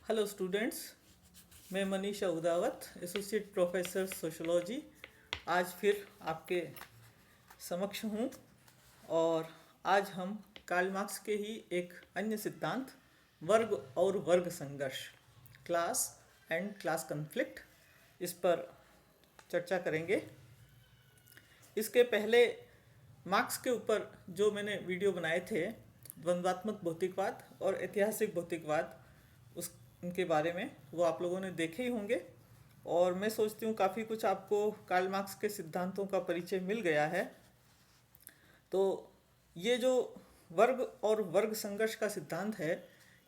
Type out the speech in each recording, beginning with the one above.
Hello students, मैं Manisha Udawat, associate professor sociology, आज फिर आपके समक्ष हूँ। और आज हम कार्ल मार्क्स के ही एक अन्य सिद्धांत वर्ग और वर्ग संघर्ष, क्लास एंड क्लास कन्फ्लिक्ट, इस पर चर्चा करेंगे। इसके पहले मार्क्स के ऊपर जो मैंने वीडियो बनाए थे, द्वंद्वात्मक भौतिकवाद और ऐतिहासिक भौतिकवाद, उस उनके बारे में वो आप लोगों ने देखे ही होंगे। और मैं सोचती हूँ काफ़ी कुछ आपको कार्ल मार्क्स के सिद्धांतों का परिचय मिल गया है। तो ये जो वर्ग और वर्ग संघर्ष का सिद्धांत है,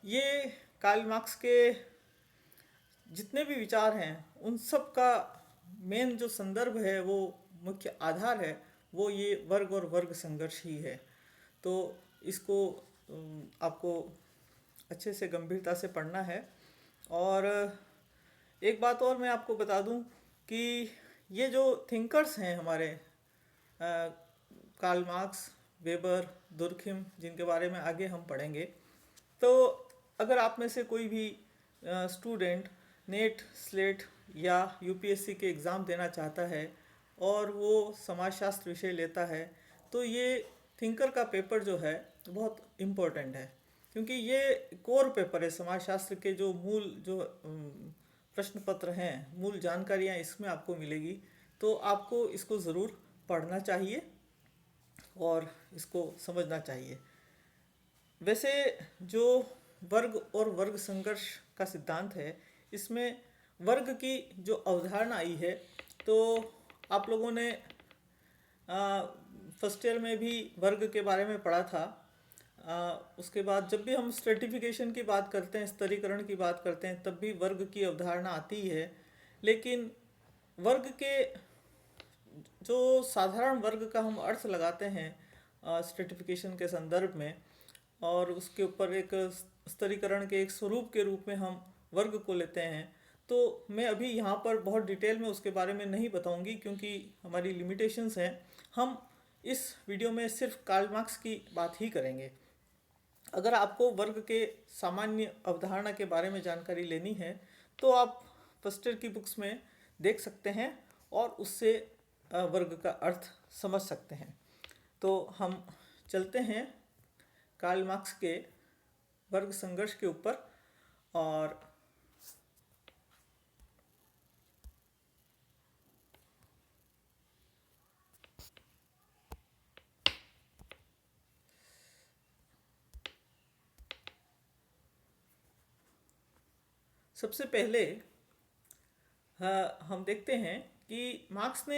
ये कार्ल मार्क्स के जितने भी विचार हैं उन सब का मेन जो संदर्भ है, वो मुख्य आधार है, वो ये वर्ग और वर्ग संघर्ष ही है। तो इसको आपको अच्छे से गंभीरता से पढ़ना है। और एक बात और मैं आपको बता दूं कि ये जो थिंकर्स हैं हमारे, कार्ल मार्क्स, वेबर, दुर्खिम, जिनके बारे में आगे हम पढ़ेंगे, तो अगर आप में से कोई भी स्टूडेंट नेट, स्लेट या यूपीएससी के एग्ज़ाम देना चाहता है और वो समाजशास्त्र विषय लेता है, तो ये थिंकर का पेपर जो है बहुत इम्पोर्टेंट है, क्योंकि ये कोर पेपर है। समाजशास्त्र के जो मूल जो प्रश्न पत्र हैं, मूल जानकारियाँ इसमें आपको मिलेगी। तो आपको इसको ज़रूर पढ़ना चाहिए और इसको समझना चाहिए। वैसे जो वर्ग और वर्ग संघर्ष का सिद्धांत है, इसमें वर्ग की जो अवधारणा आई है, तो आप लोगों ने फर्स्ट ईयर में भी वर्ग के बारे में पढ़ा था। उसके बाद जब भी हम स्ट्रेटिफिकेशन की बात करते हैं, स्तरीकरण की बात करते हैं, तब भी वर्ग की अवधारणा आती है। लेकिन वर्ग के जो साधारण वर्ग का हम अर्थ लगाते हैं स्ट्रेटिफिकेशन के संदर्भ में, और उसके ऊपर एक स्तरीकरण के एक स्वरूप के रूप में हम वर्ग को लेते हैं, तो मैं अभी यहाँ पर बहुत डिटेल में उसके बारे में नहीं बताऊंगी, क्योंकि हमारी लिमिटेशंस हैं। हम इस वीडियो में सिर्फ कार्ल मार्क्स की बात ही करेंगे। अगर आपको वर्ग के सामान्य अवधारणा के बारे में जानकारी लेनी है, तो आप फर्स्ट ईयर की बुक्स में देख सकते हैं और उससे वर्ग का अर्थ समझ सकते हैं। तो हम चलते हैं कार्ल मार्क्स के वर्ग संघर्ष के ऊपर। और सबसे पहले हम देखते हैं कि मार्क्स ने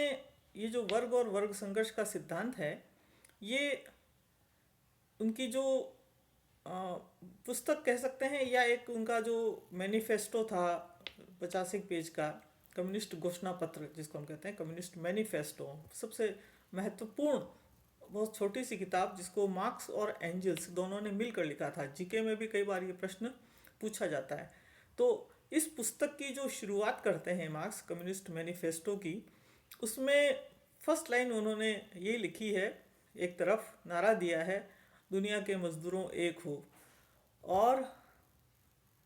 ये जो वर्ग और वर्ग संघर्ष का सिद्धांत है, ये उनकी जो पुस्तक कह सकते हैं, या एक उनका जो मैनिफेस्टो था 50 पेज का, कम्युनिस्ट घोषणा पत्र जिसको हम कहते हैं, कम्युनिस्ट मैनिफेस्टो, सबसे महत्वपूर्ण बहुत छोटी सी किताब, जिसको मार्क्स और एंजल्स दोनों ने मिलकर लिखा था। जीके में भी कई बार ये प्रश्न पूछा जाता है। तो इस पुस्तक की जो शुरुआत करते हैं मार्क्स, कम्युनिस्ट मैनिफेस्टो की, उसमें फर्स्ट लाइन उन्होंने ये लिखी है, एक तरफ नारा दिया है, दुनिया के मजदूरों एक हो। और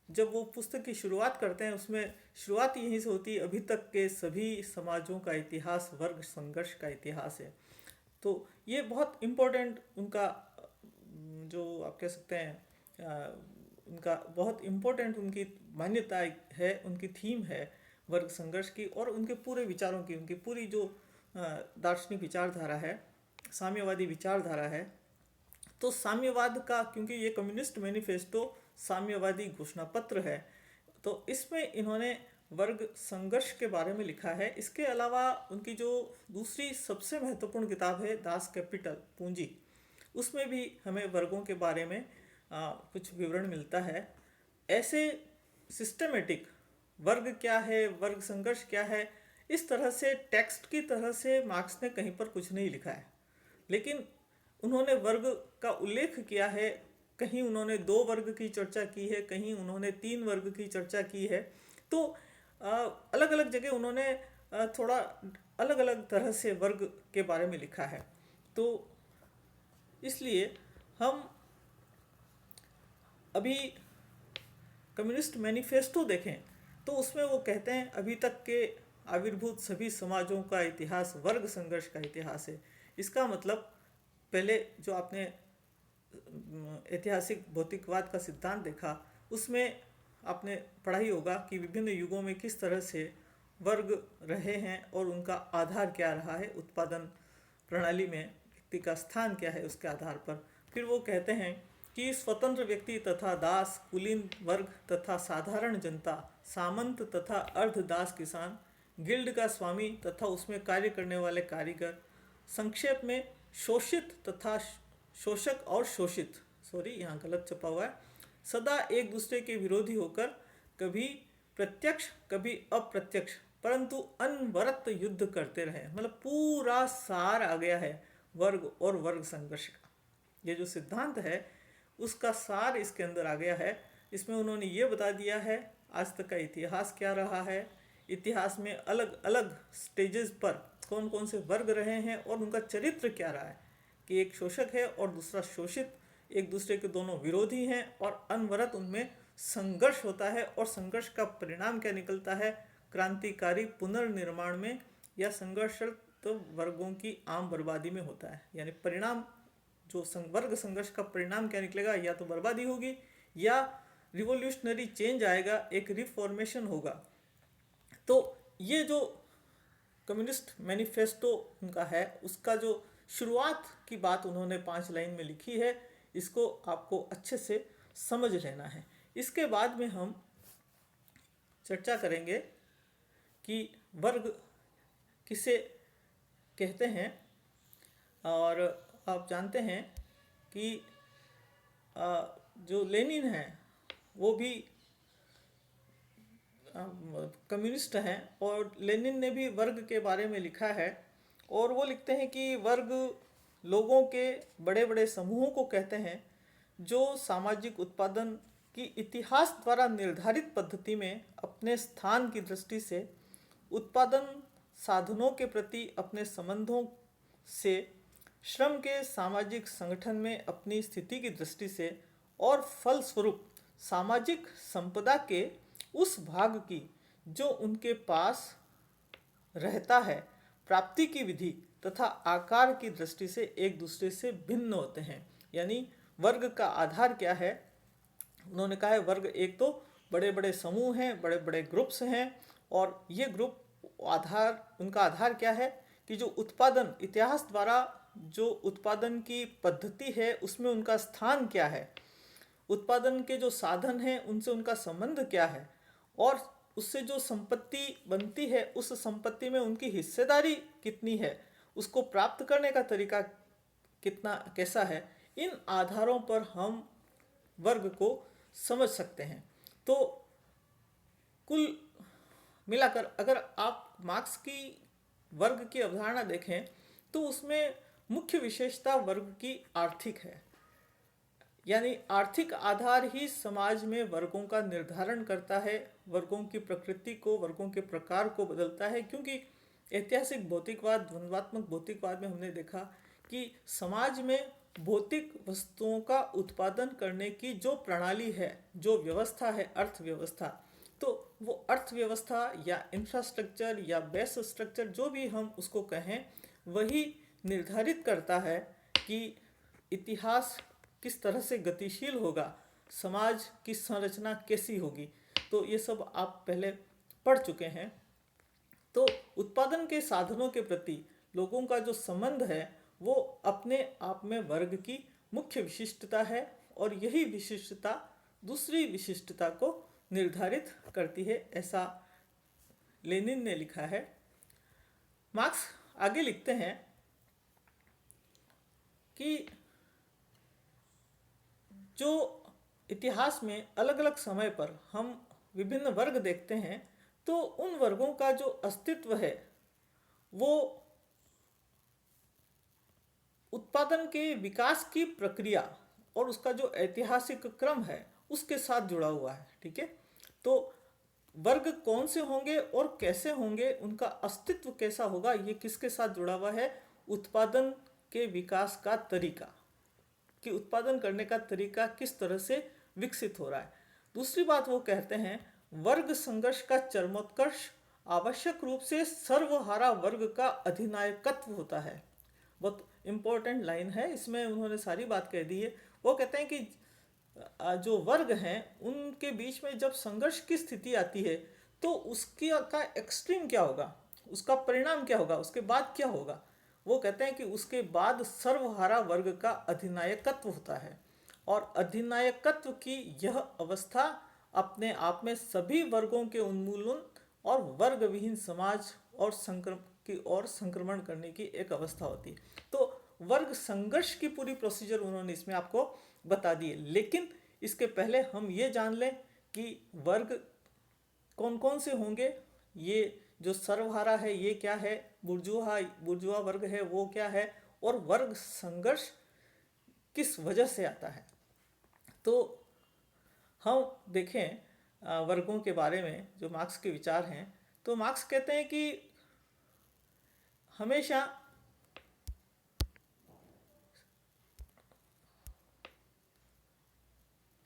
जब वो पुस्तक की शुरुआत करते हैं, उसमें शुरुआत यहीं से होती है, अभी तक के सभी समाजों का इतिहास वर्ग संघर्ष का इतिहास है। तो ये बहुत इम्पोर्टेंट उनका जो आप कह सकते हैं उनका बहुत इम्पोर्टेंट उनकी मान्यता है, उनकी थीम है वर्ग संघर्ष की, और उनके पूरे विचारों की, उनकी पूरी जो दार्शनिक विचारधारा है, साम्यवादी विचारधारा है। तो साम्यवाद का, क्योंकि ये कम्युनिस्ट मैनिफेस्टो साम्यवादी घोषणा पत्र है, तो इसमें इन्होंने वर्ग संघर्ष के बारे में लिखा है। इसके अलावा उनकी जो दूसरी सबसे महत्वपूर्ण किताब है, दास कैपिटल, पूंजी, उसमें भी हमें वर्गों के बारे में कुछ विवरण मिलता है। ऐसे सिस्टमेटिक वर्ग क्या है, वर्ग संघर्ष क्या है, इस तरह से टेक्स्ट की तरह से मार्क्स ने कहीं पर कुछ नहीं लिखा है। लेकिन उन्होंने वर्ग का उल्लेख किया है। कहीं उन्होंने 2 वर्ग की चर्चा की है, कहीं उन्होंने 3 वर्ग की चर्चा की है। तो अलग अलग जगह उन्होंने थोड़ा अलग अलग तरह से वर्ग के बारे में लिखा है। तो इसलिए हम अभी कम्युनिस्ट मैनिफेस्टो देखें तो उसमें वो कहते हैं अभी तक के आविर्भूत सभी समाजों का इतिहास वर्ग संघर्ष का इतिहास है। इसका मतलब पहले जो आपने ऐतिहासिक भौतिकवाद का सिद्धांत देखा उसमें आपने पढ़ा ही होगा कि विभिन्न युगों में किस तरह से वर्ग रहे हैं और उनका आधार क्या रहा है, उत्पादन प्रणाली में व्यक्ति का स्थान क्या है उसके आधार पर। फिर वो कहते हैं कि स्वतंत्र व्यक्ति तथा दास, कुलीन वर्ग तथा साधारण जनता, सामंत तथा अर्धदास किसान, गिल्ड का स्वामी तथा उसमें कार्य करने वाले कारीगर, संक्षेप में शोषित तथा शोषक और शोषित, सॉरी यहाँ गलत छपा हुआ है, सदा एक दूसरे के विरोधी होकर कभी प्रत्यक्ष कभी अप्रत्यक्ष परंतु अनवरत युद्ध करते रहे। मतलब पूरा सार आ गया है वर्ग और वर्ग संघर्ष का। ये जो सिद्धांत है उसका सार इसके अंदर आ गया है। इसमें उन्होंने ये बता दिया है आज तक का इतिहास क्या रहा है, इतिहास में अलग अलग स्टेजेस पर कौन कौन से वर्ग रहे हैं और उनका चरित्र क्या रहा है, कि एक शोषक है और दूसरा शोषित, एक दूसरे के दोनों विरोधी हैं और अनवरत उनमें संघर्ष होता है और संघर्ष का परिणाम क्या निकलता है, क्रांतिकारी पुनर्निर्माण में या संघर्षरत वर्गों की आम बर्बादी में होता है। यानी परिणाम जो वर्ग संघर्ष का परिणाम क्या निकलेगा, या तो बर्बादी होगी या रिवोल्यूशनरी चेंज आएगा, एक रिफॉर्मेशन होगा। तो ये जो कम्युनिस्ट मैनिफेस्टो उनका है उसका जो शुरुआत की बात उन्होंने 5 लाइन में लिखी है, इसको आपको अच्छे से समझ लेना है। इसके बाद में हम चर्चा करेंगे कि वर्ग किसे कहते हैं। और आप जानते हैं कि जो लेनिन है वो भी कम्युनिस्ट हैं और लेनिन ने भी वर्ग के बारे में लिखा है और वो लिखते हैं कि वर्ग लोगों के बड़े बड़े समूहों को कहते हैं जो सामाजिक उत्पादन की इतिहास द्वारा निर्धारित पद्धति में अपने स्थान की दृष्टि से, उत्पादन साधनों के प्रति अपने संबंधों से, श्रम के सामाजिक संगठन में अपनी स्थिति की दृष्टि से और फलस्वरूप सामाजिक संपदा के उस भाग की जो उनके पास रहता है, प्राप्ति की विधि तथा आकार की दृष्टि से एक दूसरे से भिन्न होते हैं। यानी वर्ग का आधार क्या है, उन्होंने कहा है वर्ग एक तो बड़े बड़े समूह हैं, बड़े बड़े ग्रुप्स हैं और ये ग्रुप आधार, उनका आधार क्या है कि जो उत्पादन इतिहास द्वारा जो उत्पादन की पद्धति है उसमें उनका स्थान क्या है, उत्पादन के जो साधन हैं उनसे उनका संबंध क्या है और उससे जो संपत्ति बनती है उस संपत्ति में उनकी हिस्सेदारी कितनी है, उसको प्राप्त करने का तरीका कितना कैसा है। इन आधारों पर हम वर्ग को समझ सकते हैं। तो कुल मिलाकर अगर आप मार्क्स की वर्ग की अवधारणा देखें तो उसमें मुख्य विशेषता वर्ग की आर्थिक है। यानी आर्थिक आधार ही समाज में वर्गों का निर्धारण करता है, वर्गों की प्रकृति को, वर्गों के प्रकार को बदलता है। क्योंकि ऐतिहासिक भौतिकवाद, द्वंद्वात्मक भौतिकवाद में हमने देखा कि समाज में भौतिक वस्तुओं का उत्पादन करने की जो प्रणाली है, जो व्यवस्था है, अर्थव्यवस्था, तो वो अर्थव्यवस्था या इंफ्रास्ट्रक्चर या बेस स्ट्रक्चर जो भी हम उसको कहें, वही निर्धारित करता है कि इतिहास किस तरह से गतिशील होगा, समाज की संरचना कैसी होगी। तो ये सब आप पहले पढ़ चुके हैं। तो उत्पादन के साधनों के प्रति लोगों का जो संबंध है वो अपने आप में वर्ग की मुख्य विशिष्टता है और यही विशिष्टता दूसरी विशिष्टता को निर्धारित करती है, ऐसा लेनिन ने लिखा है। मार्क्स आगे लिखते हैं कि जो इतिहास में अलग अलग समय पर हम विभिन्न वर्ग देखते हैं तो उन वर्गों का जो अस्तित्व है वो उत्पादन के विकास की प्रक्रिया और उसका जो ऐतिहासिक क्रम है उसके साथ जुड़ा हुआ है। ठीक है, तो वर्ग कौन से होंगे और कैसे होंगे, उनका अस्तित्व कैसा होगा, ये किसके साथ जुड़ा हुआ है, उत्पादन के विकास का तरीका, कि उत्पादन करने का तरीका किस तरह से विकसित हो रहा है। दूसरी बात वो कहते हैं, वर्ग संघर्ष का चरमोत्कर्ष आवश्यक रूप से सर्वहारा वर्ग का अधिनायकत्व होता है। बहुत इंपॉर्टेंट लाइन है, इसमें उन्होंने सारी बात कह दी है। वो कहते हैं कि जो वर्ग हैं उनके बीच में जब संघर्ष की स्थिति आती है तो उसकी का एक्सट्रीम क्या होगा, उसका परिणाम क्या होगा, उसके बाद क्या होगा। वो कहते हैं कि उसके बाद सर्वहारा वर्ग का अधिनायकत्व होता है, और अधिनायकत्व की यह अवस्था अपने आप में सभी वर्गों के उन्मूलन और वर्ग विहीन समाज और संक्रमण करने की एक अवस्था होती है। तो वर्ग संघर्ष की पूरी प्रोसीजर उन्होंने इसमें आपको बता दी है। लेकिन इसके पहले हम ये जान लें कि वर्ग कौन कौन से होंगे। ये जो सर्वहारा है ये क्या है, बुर्जुआ वर्ग है वो क्या है, और वर्ग संघर्ष किस वजह से आता है। तो हम देखें वर्गों के बारे में जो मार्क्स के विचार हैं, तो मार्क्स कहते हैं कि हमेशा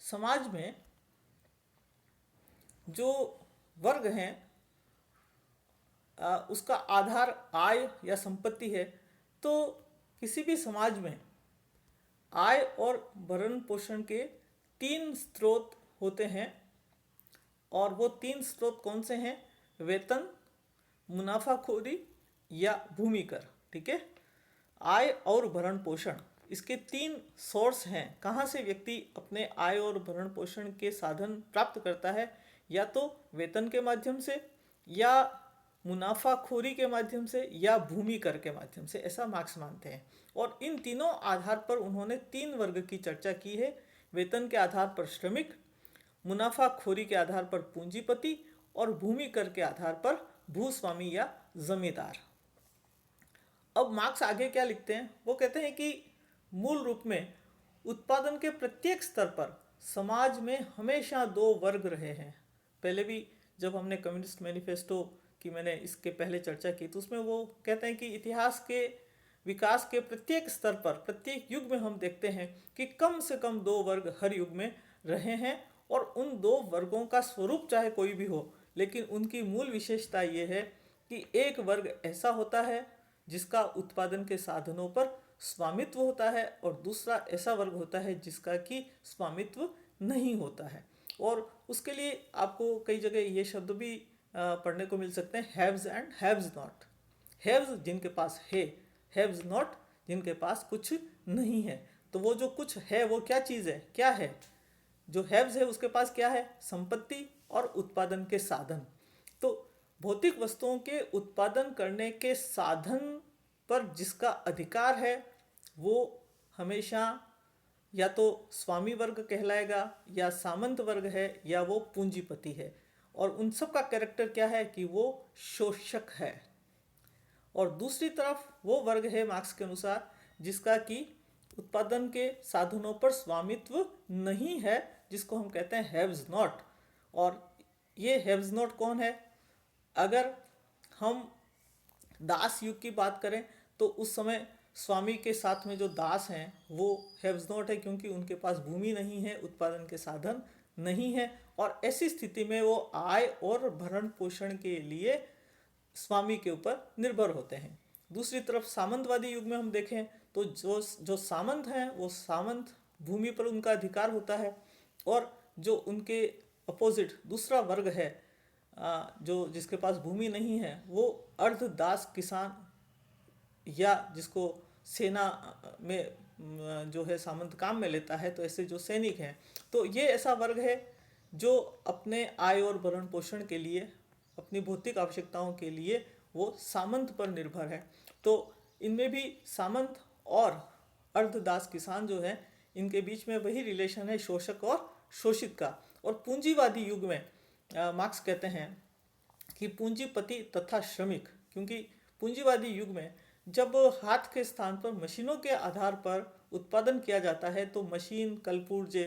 समाज में जो वर्ग हैं उसका आधार आय या संपत्ति है। तो किसी भी समाज में आय और भरण पोषण के 3 स्रोत होते हैं, और वो 3 स्रोत कौन से हैं? वेतन, मुनाफाखोरी या भूमि कर। ठीक है, आय और भरण पोषण, इसके 3 सोर्स हैं। कहाँ से व्यक्ति अपने आय और भरण पोषण के साधन प्राप्त करता है? या तो वेतन के माध्यम से, या मुनाफाखोरी के माध्यम से, या भूमि कर के माध्यम से, ऐसा मार्क्स मानते हैं। और इन तीनों आधार पर उन्होंने 3 वर्ग की चर्चा की है। वेतन के आधार पर श्रमिक, मुनाफाखोरी के आधार पर पूंजीपति, और भूमि कर के आधार पर भूस्वामी या जमींदार। अब मार्क्स आगे क्या लिखते हैं? वो कहते हैं कि मूल रूप में उत्पादन के प्रत्येक स्तर पर समाज में हमेशा 2 वर्ग रहे हैं। पहले भी जब हमने कम्युनिस्ट मैनिफेस्टो की मैंने इसके पहले चर्चा की तो उसमें वो कहते हैं कि इतिहास के विकास के प्रत्येक स्तर पर, प्रत्येक युग में हम देखते हैं कि कम से कम 2 वर्ग हर युग में रहे हैं, और उन 2 वर्गों का स्वरूप चाहे कोई भी हो, लेकिन उनकी मूल विशेषता ये है कि एक वर्ग ऐसा होता है जिसका उत्पादन के साधनों पर स्वामित्व होता है, और दूसरा ऐसा वर्ग होता है जिसका कि स्वामित्व नहीं होता है। और उसके लिए आपको कई जगह ये शब्द भी पढ़ने को मिल सकते हैं, haves and haves not. Haves जिनके पास है, हैव्स नॉट जिनके पास कुछ नहीं है। तो वो जो कुछ है वो क्या चीज़ है, क्या है? जो हैव्स है उसके पास क्या है? संपत्ति और उत्पादन के साधन। तो भौतिक वस्तुओं के उत्पादन करने के साधन पर जिसका अधिकार है वो हमेशा या तो स्वामी वर्ग कहलाएगा, या सामंत वर्ग है, या वो पूंजीपति है। और उन सब का कैरेक्टर क्या है कि वो शोषक है। और दूसरी तरफ वो वर्ग है मार्क्स के अनुसार जिसका कि उत्पादन के साधनों पर स्वामित्व नहीं है, जिसको हम कहते हैं हैव्स नॉट। और ये हैव्स नॉट कौन है? अगर हम दास युग की बात करें तो उस समय स्वामी के साथ में जो दास हैं वो हैव्स नॉट है, क्योंकि उनके पास भूमि नहीं है, उत्पादन के साधन नहीं है, और ऐसी स्थिति में वो आय और भरण पोषण के लिए स्वामी के ऊपर निर्भर होते हैं। दूसरी तरफ सामंतवादी युग में हम देखें तो जो सामंत हैं वो सामंत भूमि पर उनका अधिकार होता है, और जो उनके अपोजिट दूसरा वर्ग है जो जिसके पास भूमि नहीं है वो अर्धदास किसान, या जिसको सेना में जो है सामंत काम में लेता है, तो ऐसे जो सैनिक हैं, तो ये ऐसा वर्ग है जो अपने आय और भरण पोषण के लिए, अपनी भौतिक आवश्यकताओं के लिए वो सामंत पर निर्भर है। तो इनमें भी सामंत और अर्धदास किसान जो है इनके बीच में वही रिलेशन है शोषक और शोषित का। और पूंजीवादी युग में मार्क्स कहते हैं कि पूंजीपति तथा श्रमिक, क्योंकि पूंजीवादी युग में जब हाथ के स्थान पर मशीनों के आधार पर उत्पादन किया जाता है तो मशीन, कलपुर्जे,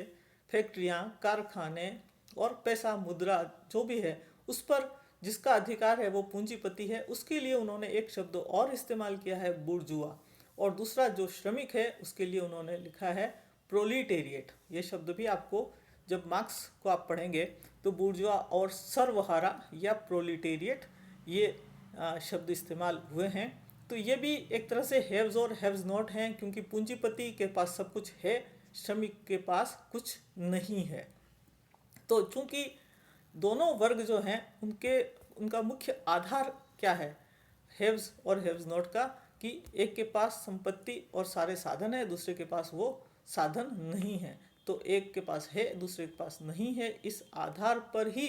फैक्ट्रियाँ, कारखाने और पैसा, मुद्रा जो भी है उस पर जिसका अधिकार है वो पूंजीपति है। उसके लिए उन्होंने एक शब्द और इस्तेमाल किया है, बुर्जुआ। और दूसरा जो श्रमिक है उसके लिए उन्होंने लिखा है प्रोलिटेरिएट। ये शब्द भी आपको जब मार्क्स को आप पढ़ेंगे तो बुर्जुआ और सर्वहारा या प्रोलिटेरिएट ये शब्द इस्तेमाल हुए हैं। तो ये भी एक तरह से हैव्स और हैव्स नॉट हैं, क्योंकि पूंजीपति के पास सब कुछ है, श्रमिक के पास कुछ नहीं है। तो चूंकि दोनों वर्ग जो हैं उनका मुख्य आधार क्या है, हैव्स और हैव्स नॉट का, कि एक के पास संपत्ति और सारे साधन है, दूसरे के पास वो साधन नहीं है। तो एक के पास है, दूसरे के पास नहीं है। इस आधार पर ही,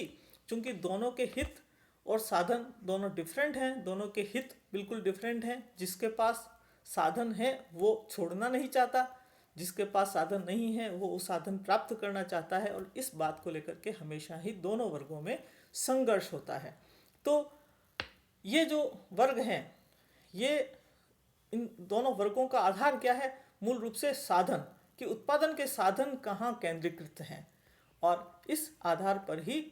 चूंकि दोनों के हित और साधन दोनों डिफरेंट हैं, दोनों के हित बिल्कुल डिफरेंट हैं। जिसके पास साधन है वो छोड़ना नहीं चाहता, जिसके पास साधन नहीं है वो उस साधन प्राप्त करना चाहता है, और इस बात को लेकर के हमेशा ही दोनों वर्गों में संघर्ष होता है। तो ये जो वर्ग हैं, ये इन दोनों वर्गों का आधार क्या है? मूल रूप से साधन, कि उत्पादन के साधन कहाँ केंद्रीकृत हैं, और इस आधार पर ही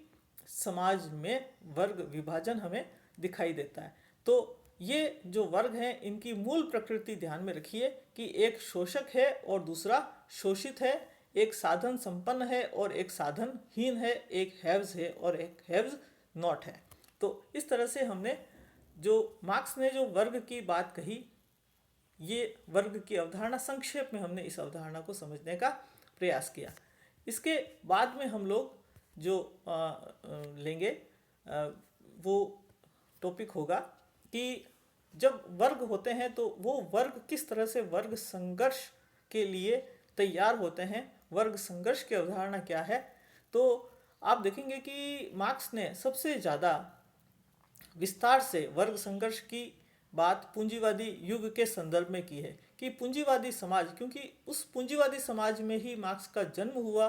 समाज में वर्ग विभाजन हमें दिखाई देता है। तो ये जो वर्ग हैं इनकी मूल प्रकृति ध्यान में रखिए कि एक शोषक है और दूसरा शोषित है, एक साधन संपन्न है और एक साधनहीन है, एक हैव्स है और एक हैव्स नॉट है। तो इस तरह से हमने जो मार्क्स ने जो वर्ग की बात कही, ये वर्ग की अवधारणा संक्षेप में हमने इस अवधारणा को समझने का प्रयास किया। इसके बाद में हम लोग जो लेंगे वो टॉपिक होगा कि जब वर्ग होते हैं तो वो वर्ग किस तरह से वर्ग संघर्ष के लिए तैयार होते हैं, वर्ग संघर्ष की अवधारणा क्या है। तो आप देखेंगे कि मार्क्स ने सबसे ज़्यादा विस्तार से वर्ग संघर्ष की बात पूंजीवादी युग के संदर्भ में की है, कि पूंजीवादी समाज, क्योंकि उस पूंजीवादी समाज में ही मार्क्स का जन्म हुआ,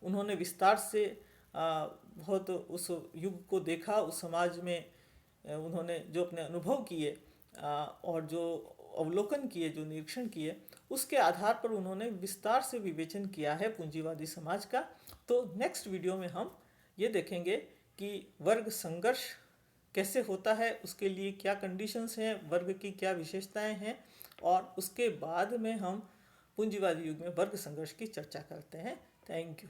उन्होंने विस्तार से बहुत उस युग को देखा, उस समाज में उन्होंने जो अपने अनुभव किए और जो अवलोकन किए, जो निरीक्षण किए, उसके आधार पर उन्होंने विस्तार से विवेचन किया है पूंजीवादी समाज का। तो नेक्स्ट वीडियो में हम ये देखेंगे कि वर्ग संघर्ष कैसे होता है, उसके लिए क्या कंडीशंस हैं, वर्ग की क्या विशेषताएं हैं, और उसके बाद में हम पूंजीवादी युग में वर्ग संघर्ष की चर्चा करते हैं। Thank you.